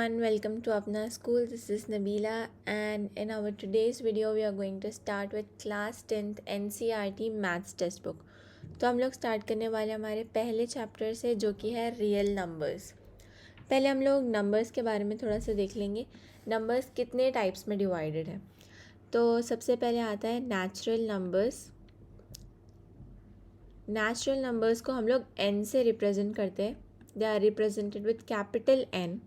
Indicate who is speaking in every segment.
Speaker 1: everyone, welcome to Apna School. This is Nabila, and in our today's video we are going to start with class 10th NCERT maths text book. तो हम लोग start करने वाले हमारे पहले chapter से, जो कि है रियल नंबर्स। पहले हम लोग नंबर्स के बारे में थोड़ा सा देख लेंगे। नंबर्स कितने टाइप्स में डिवाइडेड है। तो सबसे पहले आता है नेचुरल नंबर्स। नेचुरल नंबर्स को हम लोग n से रिप्रेजेंट करते हैं। They are represented with capital N।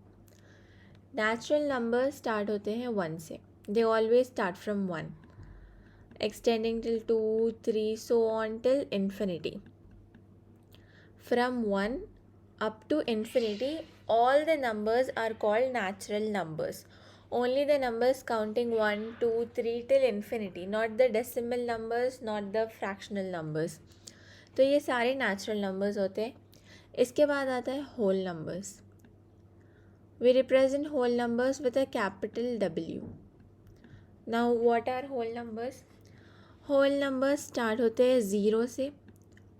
Speaker 1: Natural number start होते हैं 1 से। They always start from 1 extending till 2, 3 so on till infinity. From 1 up to infinity all the numbers are called natural numbers. Only the numbers counting 1, 2, 3 till infinity, not the decimal numbers, not the fractional numbers. तो ये सारे natural numbers होते हैं। इसके बाद आता है whole numbers. We represent whole numbers with a capital W. Now what are whole numbers? Whole numbers start होते हैं 0 से,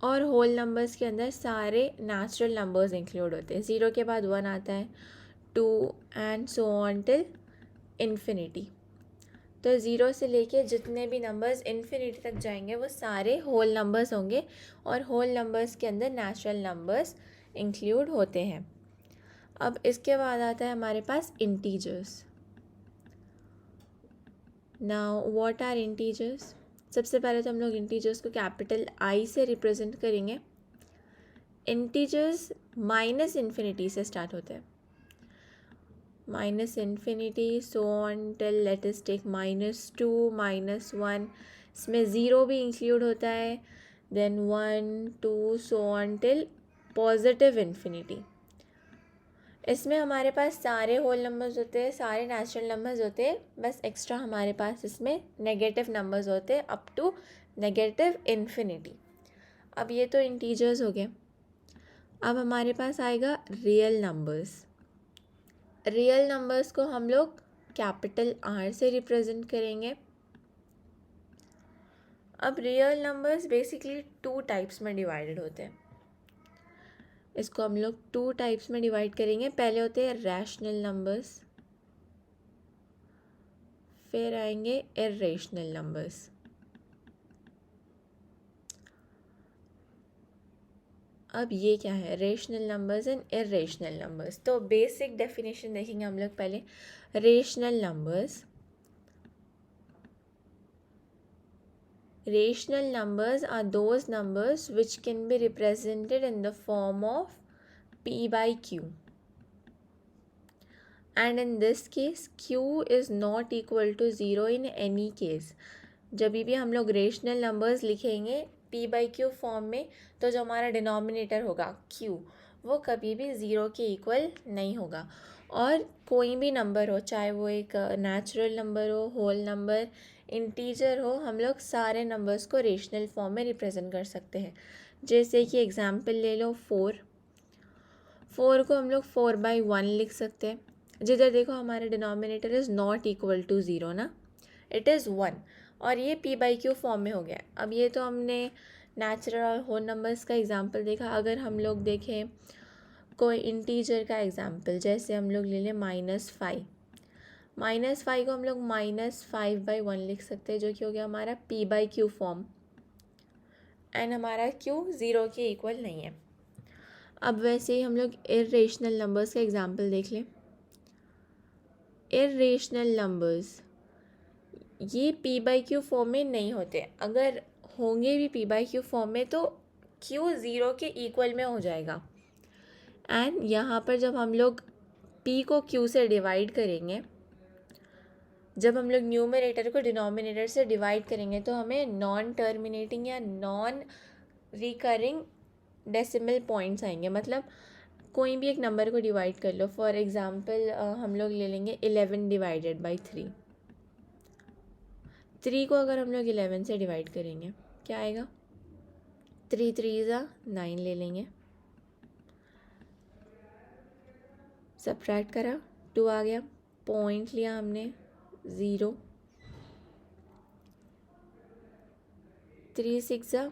Speaker 1: और होल नंबर्स के अंदर सारे नेचुरल नंबर्स इंक्लूड होते हैं। 0 के बाद 1 आता है, 2 and so on till infinity. तो 0 से लेके जितने भी नंबर्स इन्फिनिटी तक जाएंगे वो सारे होल नंबर्स होंगे, और होल नंबर्स के अंदर नेचुरल नंबर्स इंक्लूड होते हैं। अब इसके बाद आता है हमारे पास integers. Now what are integers? सबसे पहले तो हम लोग इंटीजर्स को कैपिटल I से रिप्रेजेंट करेंगे। इंटीजर्स माइनस इन्फिनिटी से स्टार्ट होते हैं। Minus infinity so on till, let us take -2, -1, इसमें 0 भी इंक्लूड होता है, then 1, 2 so on till positive infinity. इसमें हमारे पास सारे होल नंबर्स होते हैं, सारे नेचुरल नंबर्स होते हैं, बस एक्स्ट्रा हमारे पास इसमें नेगेटिव नंबर्स होते हैं अप टू नेगेटिव इन्फिनिटी। अब ये तो इंटीजर्स हो गए। अब हमारे पास आएगा रियल नंबर्स। रियल नंबर्स को हम लोग कैपिटल R से रिप्रेजेंट करेंगे। अब रियल नंबर्स बेसिकली 2 टाइप्स में डिवाइडेड होते हैं। इसको हम लोग 2 टाइप्स में डिवाइड करेंगे। पहले होते हैं रैशनल नंबर्स, फिर आएंगे इर्रेशनल नंबर्स। अब ये क्या है, rational numbers and irrational numbers. तो बेसिक डेफिनेशन देखेंगे हम लोग पहले। Rational numbers, rational numbers are those numbers which can be represented in the form of p by q, and in this case q is not equal to 0 in any case. जब भी हम लोग rational numbers लिखेंगे p by q form में, तो जो हमारा denominator होगा q, वो कभी भी 0 के इक्वल नहीं होगा। और कोई भी नंबर हो, चाहे वो एक नेचुरल नंबर हो, होल नंबर, इंटीजर हो, हम लोग सारे नंबर्स को रेशनल फॉर्म में रिप्रेजेंट कर सकते हैं। जैसे कि एग्जांपल ले लो 4 को हम लोग 4/1 लिख सकते हैं। जिधर देखो हमारा denominator is not equal to 0 ना, इट इज़ 1, और ये p/q फॉर्म में हो गया। अब ये तो हमने नेचुरल और होल नंबर्स का एग्जांपल देखा। अगर हम लोग देखें कोई इंटीजर का एग्जांपल, जैसे हम लोग ले लें -5 को हम लोग -5/1 लिख सकते हैं, जो कि हो गया हमारा p/q फॉर्म, एंड हमारा q 0 के इक्वल नहीं है। अब वैसे ही हम लोग इर्रेशनल नंबर्स का एग्जांपल देख लें। इर्रेशनल नंबर्स ये p/q फॉर्म में नहीं होते। अगर होंगे भी p/q फॉर्म में तो q 0 के इक्वल में हो जाएगा। एंड यहाँ पर जब हम लोग p को q से डिवाइड करेंगे, जब हम लोग न्यूमरेटर को डिनोमिनेटर से डिवाइड करेंगे, तो हमें नॉन टर्मिनेटिंग या नॉन रिकरिंग डेसिमल पॉइंट्स आएंगे। मतलब कोई भी एक नंबर को डिवाइड कर लो, फॉर एग्जांपल हम लोग ले लेंगे 11 डिवाइडेड बाई 3। 3 को अगर हम लोग 11 से डिवाइड करेंगे, क्या आएगा? 3 3 9 ले लेंगे, सब्ट्रैक्ट करा, 2 आ गया, पॉइंट लिया हमने 0, 3 6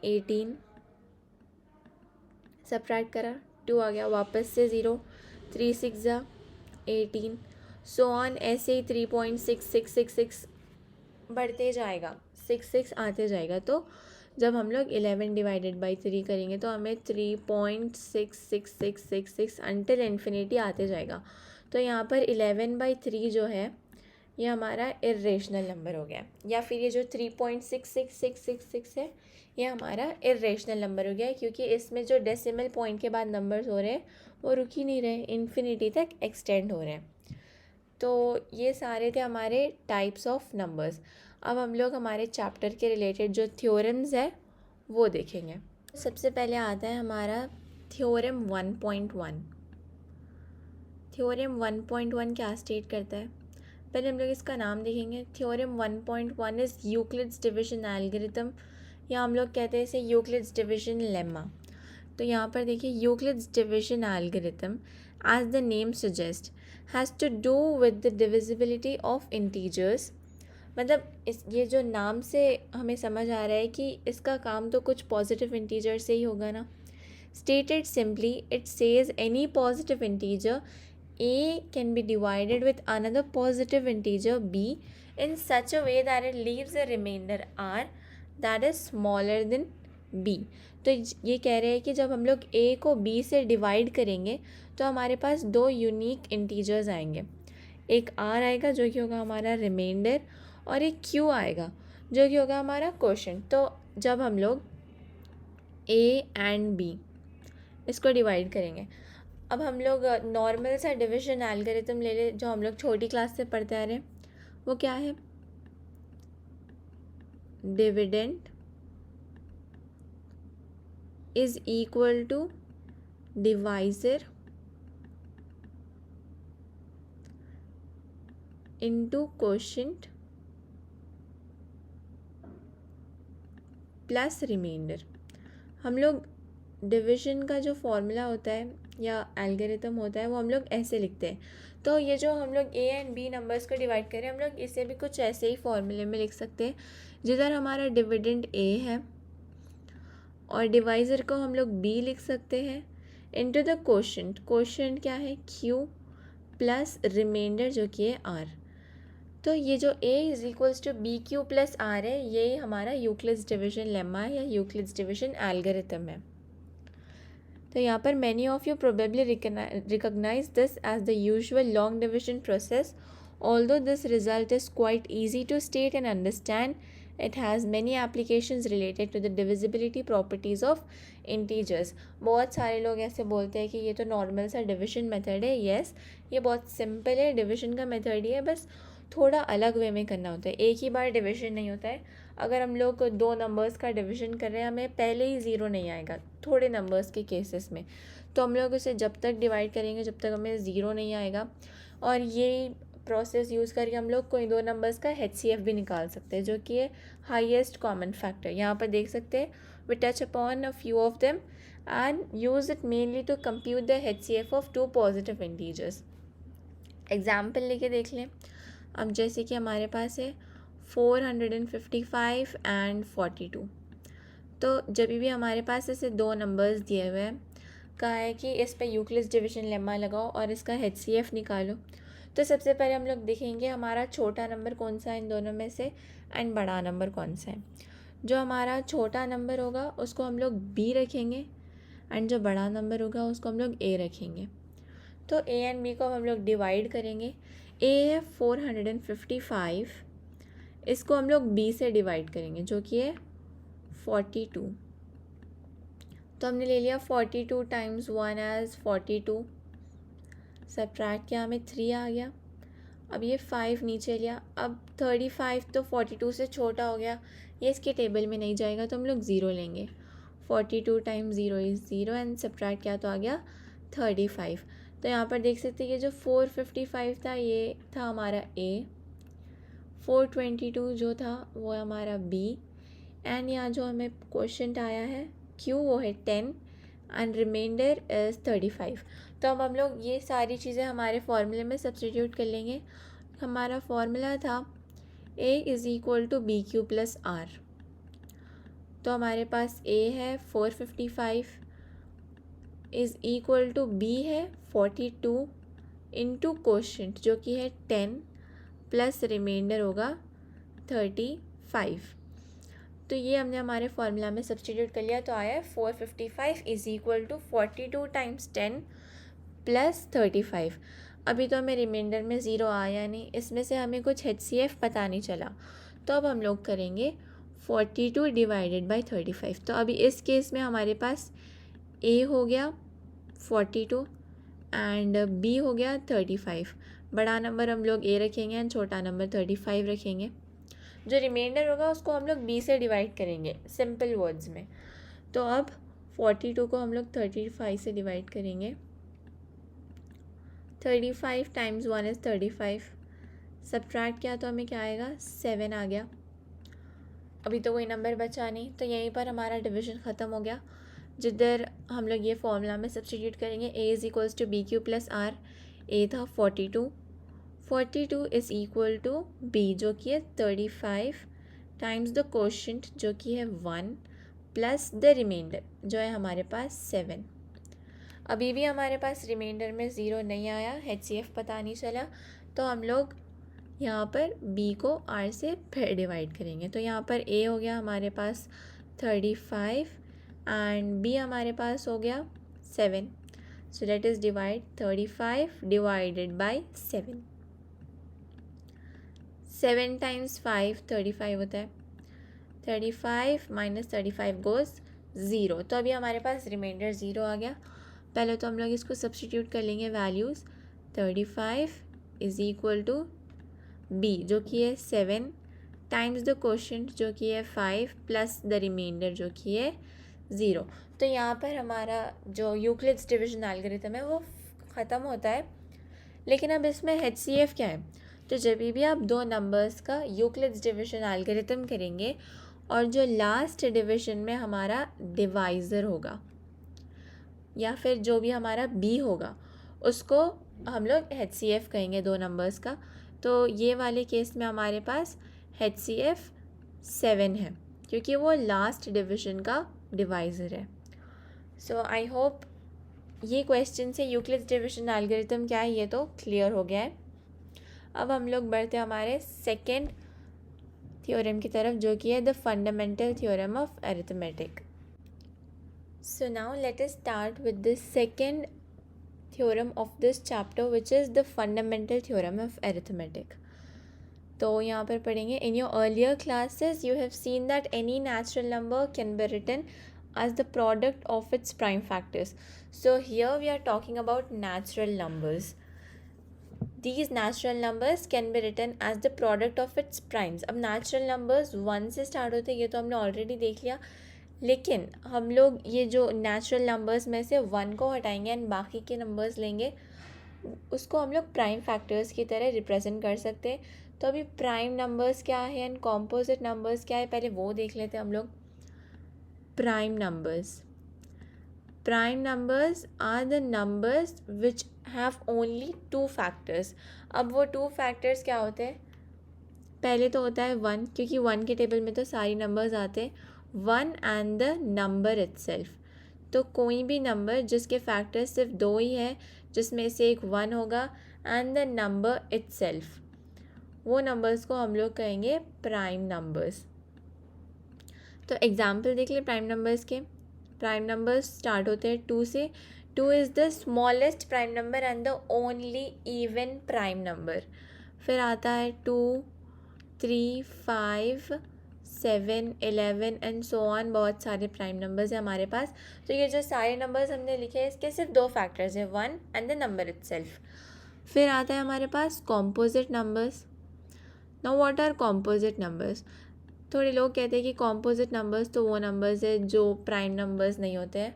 Speaker 1: 18, सब्ट्रैक्ट करा, 2 आ गया, वापस से 0, 3 6 18 सो ऑन, ऐसे ही 3.6666 बढ़ते जाएगा, 66 आते जाएगा। तो जब हम लोग 11 डिवाइडेड बाई 3 करेंगे तो हमें 3.66666 अंटिल इन्फिनिटी आते जाएगा। तो यहाँ पर 11/3 जो है ये हमारा इर्रेशनल नंबर हो गया, या फिर ये जो 3.66666 है ये हमारा इर्रेशनल नंबर हो गया है, क्योंकि इसमें जो डेसिमल पॉइंट के बाद नंबर्स हो रहे हैं वो रुक ही नहीं रहे, इन्फिनिटी तक एक्सटेंड हो रहे हैं। तो ये सारे थे हमारे टाइप्स ऑफ नंबर्स। अब हम लोग हमारे चैप्टर के रिलेटेड जो थ्योरम्स है वो देखेंगे। सबसे पहले आता है हमारा थ्योरम 1.1। थ्योरम 1.1 क्या स्टेट करता है, पहले हम लोग इसका नाम देखेंगे। Theorem 1.1 is Euclid's division algorithm, या हम लोग कहते हैं इसे यूक्लिड्स डिविजन लेमा। तो यहाँ पर देखिए, Euclid's division algorithm as the name suggest has to do with the divisibility of integers. मतलब ये जो नाम से हमें समझ आ रहा है कि इसका काम तो कुछ पॉजिटिव इंटीजर से ही होगा ना। Stated simply it says any positive integer a can be divided with another positive integer b in such a way that it leaves a remainder r that is smaller than b। तो ये कह रहे हैं कि जब हम लोग a को b से डिवाइड करेंगे तो हमारे पास दो यूनिक इंटीजर्स आएंगे, एक r आएगा जो कि होगा हमारा रिमाइंडर, और एक q आएगा जो कि होगा हमारा क्वोशंट। तो जब हम लोग a एंड b इसको डिवाइड करेंगे, अब हम लोग नॉर्मल सा डिविजन एल्गोरिथम ले ले जो हम लोग छोटी क्लास से पढ़ते आ रहे हैं, वो क्या है, dividend is equal to divisor into quotient plus remainder. हम लोग डिविजन का जो फॉर्मूला होता है या एल्गोरिथम होता है वो हम लोग ऐसे लिखते हैं। तो ये जो हम लोग ए एंड बी नंबर्स को डिवाइड करें, हम लोग इसे भी कुछ ऐसे ही फॉर्मूले में लिख सकते हैं, जिधर हमारा डिविडेंड ए है और डिवाइज़र को हम लोग बी लिख सकते हैं, इनटू द क्वोशंट। क्वोशंट क्या है, क्यू प्लस रिमाइंडर जो कि है आर। तो ये जो a is equals to B Q plus R है, ये हमारा यूक्लिड्स डिविजन लेमा है या यूक्लिड्स डिविजन एल्गोरिथम है। तो यहाँ पर many of you probably recognise this as the usual long division process. Although this result is quite easy to state and understand, it has many applications related to the divisibility properties of integers। बहुत सारे लोग ऐसे बोलते हैं कि ये तो normal सा डिविजन मेथड है। यस, ये बहुत सिंपल है, डिविजन का मेथड ही है, बस थोड़ा अलग वे में करना होता है। एक ही बार डिविजन नहीं होता है। अगर हम लोग दो नंबर्स का डिविजन कर रहे हैं, हमें पहले ही ज़ीरो नहीं आएगा थोड़े नंबर्स के केसेस में, तो हम लोग उसे जब तक डिवाइड करेंगे जब तक हमें ज़ीरो नहीं आएगा। और ये प्रोसेस यूज़ करके हम लोग कोई दो नंबर्स का HCF भी निकाल सकते हैं, जो कि है हाईएस्ट कॉमन फैक्टर। यहाँ पर देख सकते हैं, we touch upon a few of them and use it mainly to compute the HCF of two positive integers. Example लेके देख लें। अब जैसे कि हमारे पास है 455 एंड 42। तो जब भी हमारे पास ऐसे दो नंबर्स दिए हुए हैं, कहा है कि इस पर यूक्लिड्स डिविजन लेमा लगाओ और इसका HCF निकालो। तो सबसे पहले हम लोग देखेंगे हमारा छोटा नंबर कौन सा है इन दोनों में से एंड बड़ा नंबर कौन सा है। जो हमारा छोटा नंबर होगा उसको हम लोग B रखेंगे एंड जो बड़ा नंबर होगा उसको हम लोग A रखेंगे। तो A एंड B को हम लोग डिवाइड करेंगे। A है 455, इसको हम लोग B से डिवाइड करेंगे जो कि है 42। तो हमने ले लिया 42 टाइम्स 1 एज 42, सब्ट्रैक्ट किया, हमें 3 आ गया। अब ये 5 नीचे लिया, अब 35 तो 42 से छोटा हो गया, ये इसके टेबल में नहीं जाएगा तो हम लोग ज़ीरो लेंगे। 42 टाइम्स 0 इज़ 0 एंड सब्ट्रैक्ट किया तो आ गया 35। तो यहाँ पर देख सकते हैं कि जो 455 था ये था हमारा A, 422 जो था वो हमारा B, एंड यहाँ जो हमें क्वेश्चन आया है Q वो है 10 एंड रिमाइंडर इज़ 35। तो अब हम लोग ये सारी चीज़ें हमारे फॉर्मूले में सब्स्टिट्यूट कर लेंगे। हमारा फॉर्मूला था A is equal to B Q plus R. तो हमारे पास A है 455 इज़ इक्वल टू B है 42 इनटू कोशेंट जो कि है 10 प्लस रिमाइंडर होगा 35। तो ये हमने हमारे फॉर्मूला में सब्स्टिट्यूट कर लिया, तो आया है 455 is equal to 42 times 10 plus 35। अभी तो हमें रिमाइंडर में ज़ीरो आया नहीं, इसमें से हमें कुछ HCF पता नहीं चला, तो अब हम लोग करेंगे 42 डिवाइडेड बाई 35। तो अभी इस केस में हमारे पास A हो गया 42 एंड B हो गया 35। बड़ा नंबर हम लोग A रखेंगे एंड छोटा नंबर 35 रखेंगे। जो रिमाइंडर होगा उसको हम लोग B से डिवाइड करेंगे सिंपल वर्ड्स में। तो अब 42 को हम लोग 35 से डिवाइड करेंगे। 35 टाइम्स 1 इज़ 35, सब्ट्रैक्ट किया तो हमें क्या आएगा 7 आ गया। अभी तो कोई नंबर बचा नहीं, तो यहीं पर हमारा डिवीज़न ख़त्म हो गया, जिधर हम लोग ये फॉर्मूला में सब्स्टिट्यूट करेंगे। A is equals to BQ plus R। A था 42 इज़ इक्वल टू B जो कि है 35 टाइम्स द कोशेंट जो कि है 1 प्लस द रिमाइंडर जो है हमारे पास 7। अभी भी हमारे पास रिमाइंडर में ज़ीरो नहीं आया, HCF पता नहीं चला, तो हम लोग यहाँ पर B को R से फिर डिवाइड करेंगे। तो यहाँ पर A हो गया हमारे पास 35 एंड B हमारे पास हो गया 7। So let is divide 35 divided by 7। 7 times 5 35 होता है। 35 माइनस 35 गोज़ 0। तो अभी हमारे पास रिमाइंडर ज़ीरो आ गया। पहले तो हम लोग इसको सब्स्टिट्यूट कर लेंगे values. 35 is equal to B जो कि है 7 टाइम्स द कोशेंट जो कि है 5 प्लस द रिमाइंडर जो कि है 0। तो यहाँ पर हमारा जो यूक्लिड्स डिवीजन एल्गोरिथम है वो ख़त्म होता है। लेकिन अब इसमें HCF क्या है? तो जब भी आप दो नंबर्स का यूक्लिड्स डिवीजन एल्गोरिथम करेंगे और जो लास्ट डिवीजन में हमारा डिवाइज़र होगा या फिर जो भी हमारा B होगा उसको हम लोग HCF कहेंगे दो नंबर्स का। तो ये वाले केस में हमारे पास HCF 7 है क्योंकि वो लास्ट डिवीजन का डिवाइज़र है। सो आई होप ये क्वेश्चन से यूक्लिड्स डिवीजन एल्गोरिथम क्या है ये तो क्लियर हो गया है। अब हम लोग बढ़ते हमारे सेकेंड थ्योरम की तरफ जो कि है the fundamental theorem of arithmetic. So now let us start with the second theorem of this chapter which is the fundamental theorem of arithmetic। तो यहाँ पर पढ़ेंगे in your earlier classes you have seen that any natural number can be written as the product of its prime factors। So here we are talking about natural numbers। These natural numbers can be written as the product of its primes। अब natural numbers 1 से start होते हैं ये तो हमने already देख लिया, लेकिन हम लोग ये जो नेचुरल नंबर्स में से 1 को हटाएंगे एंड बाकी के नंबर्स लेंगे, उसको हम लोग प्राइम फैक्टर्स की तरह रिप्रेजेंट कर सकते हैं। तो अभी प्राइम नंबर्स क्या है एंड कॉम्पोजिट नंबर्स क्या है पहले वो देख लेते हैं हम लोग। Prime numbers are the numbers which have only 2 factors. अब वो 2 फैक्टर्स क्या होते हैं? पहले तो होता है 1 क्योंकि 1 के टेबल में तो सारी नंबर्स आते हैं। 1 एंड द नंबर इटसेल्फ। तो कोई भी नंबर जिसके फैक्टर सिर्फ 2 ही है जिसमें से एक 1 होगा एंड द नंबर इटसेल्फ, वो नंबर्स को हम लोग कहेंगे प्राइम नंबर्स। तो एग्जाम्पल देख ले प्राइम नंबर्स के। प्राइम नंबर्स स्टार्ट होते हैं 2 से। 2 is the smallest prime number and the only even prime number. फिर आता है 2, 3, 5, 7, 11 एंड सो ऑन। बहुत सारे प्राइम नंबर्स हैं हमारे पास। तो ये जो सारे नंबर्स हमने लिखे हैं इसके सिर्फ 2 फैक्टर्स हैं, 1 एंड द नंबर इटसेल्फ। फिर आता है हमारे पास composite numbers. Now what are composite numbers? थोड़े लोग कहते हैं कि कॉम्पोजिट नंबर्स तो वो नंबर्स है जो प्राइम नंबर्स नहीं होते हैं।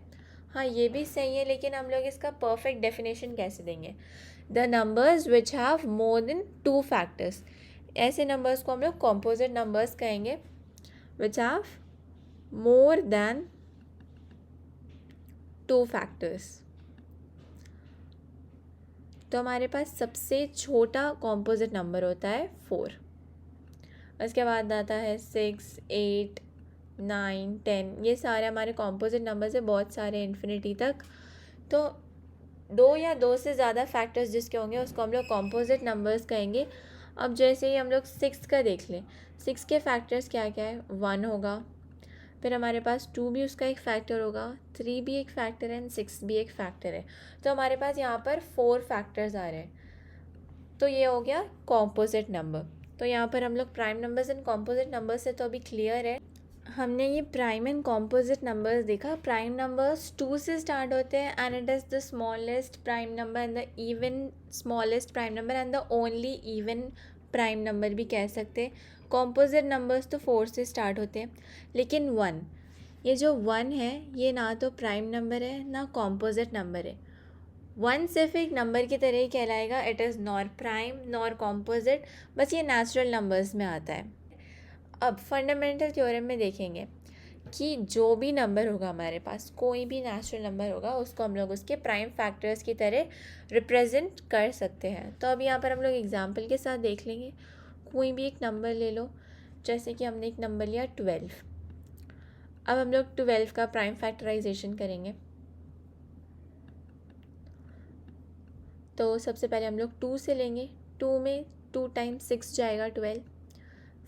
Speaker 1: हाँ ये भी सही है, लेकिन हम लोग इसका परफेक्ट डेफिनेशन कैसे देंगे? The numbers which have more than 2 factors. ऐसे नंबर्स को हम लोग कॉम्पोजिट नंबर्स कहेंगे which have more than 2 factors। तो हमारे पास सबसे छोटा कॉम्पोजिट नंबर होता है 4। उसके बाद आता है 6, 8, 9, 10। ये सारे हमारे कॉम्पोजिट नंबर्स है, बहुत सारे इन्फिनिटी तक। तो दो या दो से ज़्यादा फैक्टर्स जिसके होंगे उसको हम लोग कॉम्पोजिट नंबर्स कहेंगे। अब जैसे ही हम लोग 6 का देख लें, 6 के फैक्टर्स क्या क्या है, 1 होगा, फिर हमारे पास 2 भी उसका एक फैक्टर होगा, 3 भी एक फैक्टर है एंड 6 भी एक फैक्टर है। तो हमारे पास यहाँ पर 4 फैक्टर्स आ रहे हैं। तो ये हो गया कॉम्पोजिट नंबर। तो यहाँ पर हम लोग prime numbers and composite numbers से तो अभी क्लियर है। हमने ये प्राइम एंड कॉम्पोजिट नंबर्स देखा। प्राइम नंबर्स 2 से स्टार्ट होते हैं and it is the smallest prime number and the even smallest prime number and the only even prime number भी कह सकते हैं। कॉम्पोजिट नंबर्स तो 4 से स्टार्ट होते हैं, लेकिन 1, ये जो 1 है ये ना तो प्राइम नंबर है ना कॉम्पोजिट नंबर है। 1 सिर्फ एक नंबर की तरह ही कहलाएगा। It is nor prime nor composite, बस ये नेचुरल नंबर्स में आता है। अब फंडामेंटल थ्योरम में देखेंगे कि जो भी नंबर होगा हमारे पास, कोई भी नेचुरल नंबर होगा, उसको हम लोग उसके प्राइम फैक्टर्स की तरह रिप्रेजेंट कर सकते हैं। तो अब यहाँ पर हम लोग एग्जांपल के साथ देख लेंगे। कोई भी एक नंबर ले लो, जैसे कि हमने एक नंबर लिया 12। अब हम लोग 12 का प्राइम फैक्टराइजेशन करेंगे। तो सबसे पहले हम लोग 2 से लेंगे। 2 में 2 टाइम्स 6 जाएगा 12।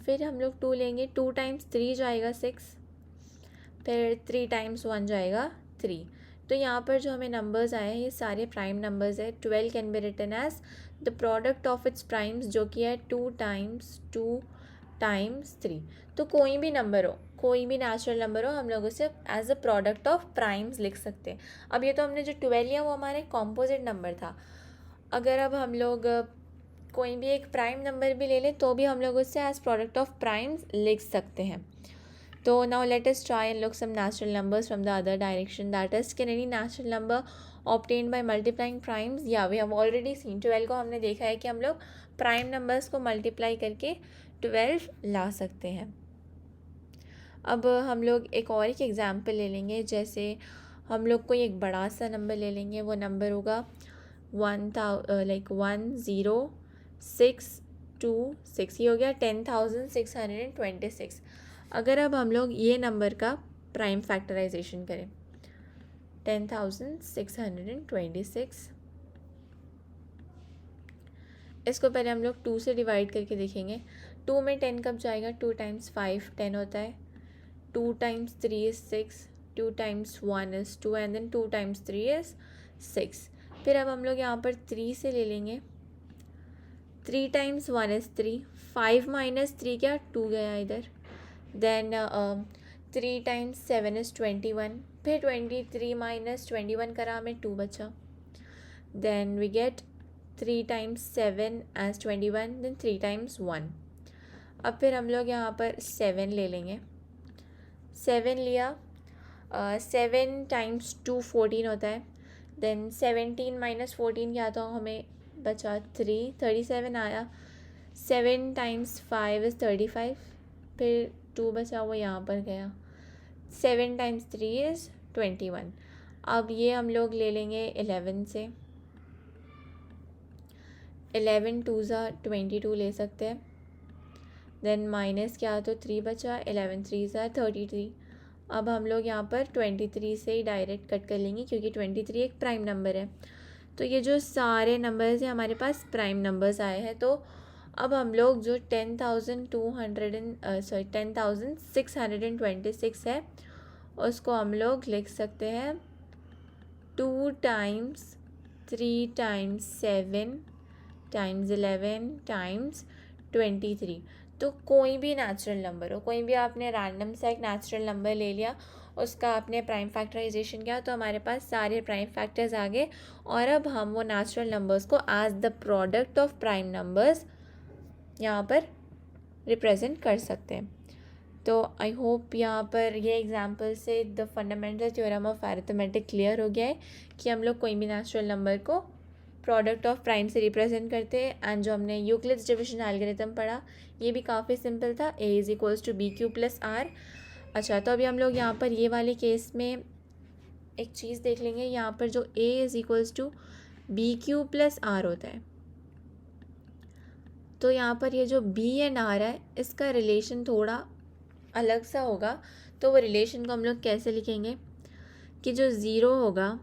Speaker 1: फिर हम लोग 2 लेंगे, 2 टाइम्स 3 जाएगा 6। फिर 3 टाइम्स 1 जाएगा 3। तो यहाँ पर जो हमें नंबर्स आए हैं ये सारे प्राइम नंबर्स है। 12 can be written as the product of its primes, जो कि है 2 टाइम्स 2 टाइम्स 3। तो कोई भी नंबर हो, कोई भी नेचुरल नंबर हो, हम लोग उसे as a product of primes लिख सकते हैं। अब ये तो हमने जो 12 लिया वो हमारे कॉम्पोजिट नंबर था। अगर अब हम लोग कोई भी एक प्राइम नंबर भी ले लें तो भी हम लोग उससे एज प्रोडक्ट ऑफ प्राइम्स लिख सकते हैं। तो now let us try and look some natural numbers from the other direction, that is can any natural number obtained by multiplying primes? Yeah, we have already seen 12 को हमने देखा है कि हम लोग प्राइम नंबर्स को मल्टीप्लाई करके 12 ला सकते हैं। अब हम लोग एक और एक एग्जाम्पल ले लेंगे। जैसे हम लोग कोई एक बड़ा सा नंबर ले लेंगे, वो नंबर होगा 100626। ये हो गया 10,626। अगर अब हम लोग ये नंबर का प्राइम फैक्टराइजेशन करें, 10,626, इसको पहले हम लोग 2 से डिवाइड करके देखेंगे। 2 में 10 कब जाएगा, 2 टाइम्स 5 10 होता है, 2 times 3 is 6, 2 times 1 is 2 and then 2 times 3 is 6। फिर अब हम लोग यहाँ पर 3 से ले लेंगे। 3 टाइम्स 1 इज़ 3, 5 माइनस 3 क्या, 2 गया इधर। देन 3 टाइम्स 7 इज़ 21, फिर 23 माइनस 21 करा हमें 2 बचा। Then we get 3 times 7 as 21, then 3 times 1। अब फिर हम लोग यहाँ पर 7 ले लेंगे। 7 लिया, 7 टाइम्स 2 14 होता है। देन 17 माइनस 14 क्या था, हमें बचा 3, 37 आया। 7 टाइम्स 5 इज़ 35, फिर 2 बचा वो यहाँ पर गया। 7 टाइम्स 3 इज़ 21। अब ये हम लोग ले लेंगे 11 से। 11 2 ज़ा 22 ले सकते हैं। देन माइनस क्या, तो 3 बचा, 11 3 ज़ा 33। अब हम लोग यहाँ पर 23 से ही डायरेक्ट कट कर लेंगे क्योंकि 23 एक प्राइम नंबर है। तो ये जो सारे नंबर्स हैं हमारे पास प्राइम नंबर्स आए हैं। तो अब हम लोग जो 10,626 है उसको हम लोग लिख सकते हैं 2 टाइम्स 3 टाइम्स 7 टाइम्स 11 टाइम्स 23। तो कोई भी नेचुरल नंबर हो, कोई भी आपने रैंडम सा एक नेचुरल नंबर ले लिया, उसका आपने प्राइम फैक्टराइजेशन किया तो हमारे पास सारे प्राइम फैक्टर्स आ गए और अब हम वो नेचुरल नंबर्स को as the product of prime numbers यहाँ पर रिप्रेजेंट कर सकते हैं। तो आई होप यहाँ पर ये एग्जांपल से the fundamental theorem of arithmetic clear हो गया है कि हम लोग कोई भी नेचुरल नंबर को प्रोडक्ट ऑफ प्राइम से रिप्रेजेंट करते हैं। एंड जो हमने यूक्लिड्स डिविजन एल्गोरिथम पढ़ा ये भी काफ़ी सिंपल था, a is equals to B Q plus R. अच्छा, तो अभी हम लोग यहाँ पर ये वाले केस में एक चीज़ देख लेंगे। यहाँ पर जो a is equals to B Q plus R होता है, तो यहाँ पर ये जो b एंड r है इसका रिलेशन थोड़ा अलग सा होगा। तो वो रिलेशन को हम लोग कैसे लिखेंगे कि जो ज़ीरो होगा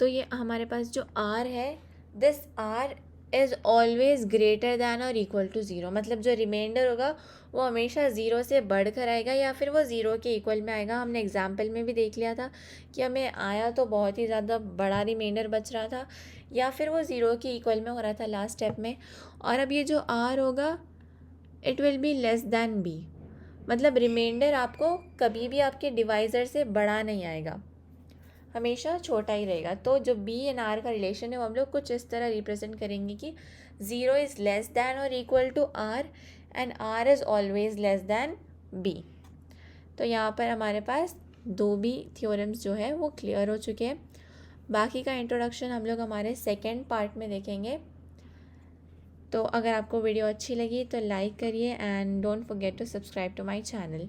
Speaker 1: तो ये हमारे पास जो आर है, this R is always greater than और इक्वल टू ज़ीरो, मतलब जो रिमाइंडर होगा वो हमेशा ज़ीरो से बढ़कर आएगा या फिर वो ज़ीरो के इक्वल में आएगा। हमने एग्जाम्पल में भी देख लिया था कि हमें आया तो बहुत ही ज़्यादा बड़ा रिमाइंडर बच रहा था या फिर वो ज़ीरो के इक्वल में हो रहा था लास्ट स्टेप में। और अब ये जो आर होगा it will be less than B, मतलब रिमाइंडर आपको कभी भी आपके डिवाइज़र से बड़ा नहीं आएगा, हमेशा छोटा ही रहेगा। तो जो बी एंड आर का रिलेशन है वो हम लोग कुछ इस तरह रिप्रेजेंट करेंगे कि ज़ीरो इज़ लेस दैन और equal to R and R is always less than B. तो यहाँ पर हमारे पास दो भी थ्योरम्स जो है वो क्लियर हो चुके हैं। बाकी का इंट्रोडक्शन हम लोग हमारे सेकेंड पार्ट में देखेंगे। तो अगर आपको वीडियो अच्छी लगी तो लाइक करिए and don't forget to subscribe to my channel.